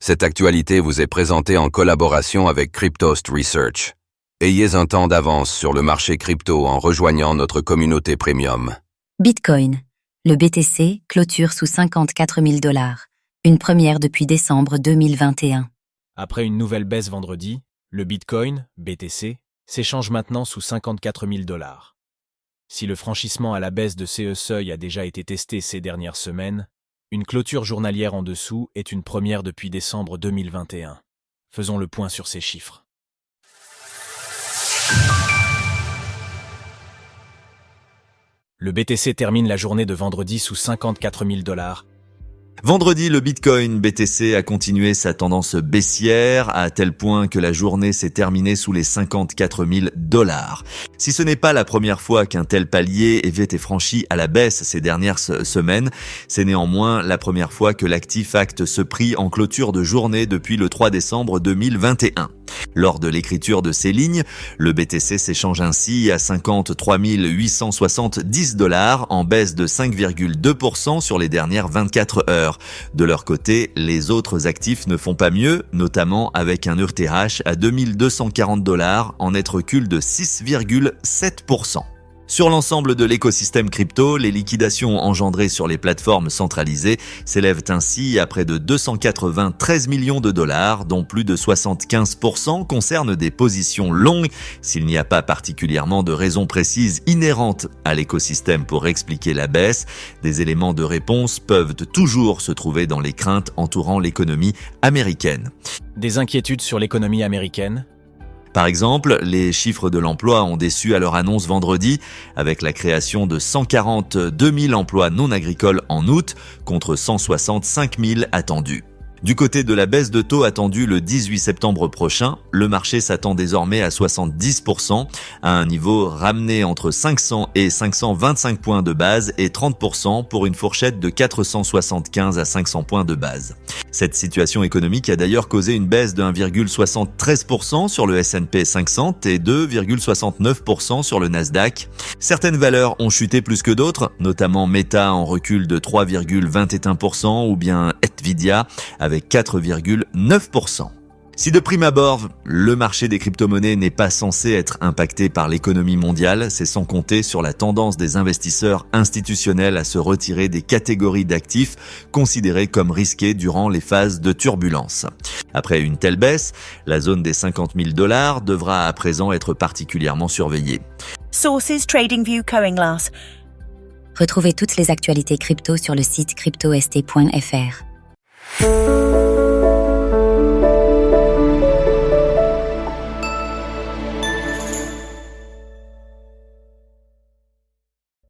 Cette actualité vous est présentée en collaboration avec Cryptost Research. Ayez un temps d'avance sur le marché crypto en rejoignant notre communauté premium. Bitcoin. Le BTC clôture sous 54 000 $, une première depuis décembre 2021. Après une nouvelle baisse vendredi, le Bitcoin, BTC, s'échange maintenant sous 54 000 $. Si le franchissement à la baisse de ce seuil a déjà été testé ces dernières semaines, une clôture journalière en dessous est une première depuis décembre 2021. Faisons le point sur ces chiffres. Le BTC termine la journée de vendredi sous 54 000 $. Vendredi, le Bitcoin BTC a continué sa tendance baissière à tel point que la journée s'est terminée sous les 54 000 $. Si ce n'est pas la première fois qu'un tel palier avait été franchi à la baisse ces dernières semaines, c'est néanmoins la première fois que l'actif acte ce prix en clôture de journée depuis le 3 décembre 2021. Lors de l'écriture de ces lignes, le BTC s'échange ainsi à 53 870 $ en baisse de 5,2% sur les dernières 24 heures. De leur côté, les autres actifs ne font pas mieux, notamment avec un ETH à 2240 $ en net recul de 6,7%. Sur l'ensemble de l'écosystème crypto, les liquidations engendrées sur les plateformes centralisées s'élèvent ainsi à près de 293 millions de $, dont plus de 75% concernent des positions longues. S'il n'y a pas particulièrement de raisons précises inhérentes à l'écosystème pour expliquer la baisse, des éléments de réponse peuvent toujours se trouver dans les craintes entourant l'économie américaine. Des inquiétudes sur l'économie américaine ? Par exemple, les chiffres de l'emploi ont déçu à leur annonce vendredi, avec la création de 142 000 emplois non agricoles en août, contre 165 000 attendus. Du côté de la baisse de taux attendue le 18 septembre prochain, le marché s'attend désormais à 70%, à un niveau ramené entre 500 et 525 points de base et 30% pour une fourchette de 475 à 500 points de base. Cette situation économique a d'ailleurs causé une baisse de 1,73% sur le S&P 500 et 2,69% sur le Nasdaq. Certaines valeurs ont chuté plus que d'autres, notamment Meta en recul de 3,21% ou bien Nvidia avec 4,9%. Si de prime abord, le marché des crypto-monnaies n'est pas censé être impacté par l'économie mondiale, c'est sans compter sur la tendance des investisseurs institutionnels à se retirer des catégories d'actifs considérées comme risquées durant les phases de turbulence. Après une telle baisse, la zone des 50 000 $ devra à présent être particulièrement surveillée. Sources TradingView Coinglass. Retrouvez toutes les actualités crypto sur le site cryptost.fr.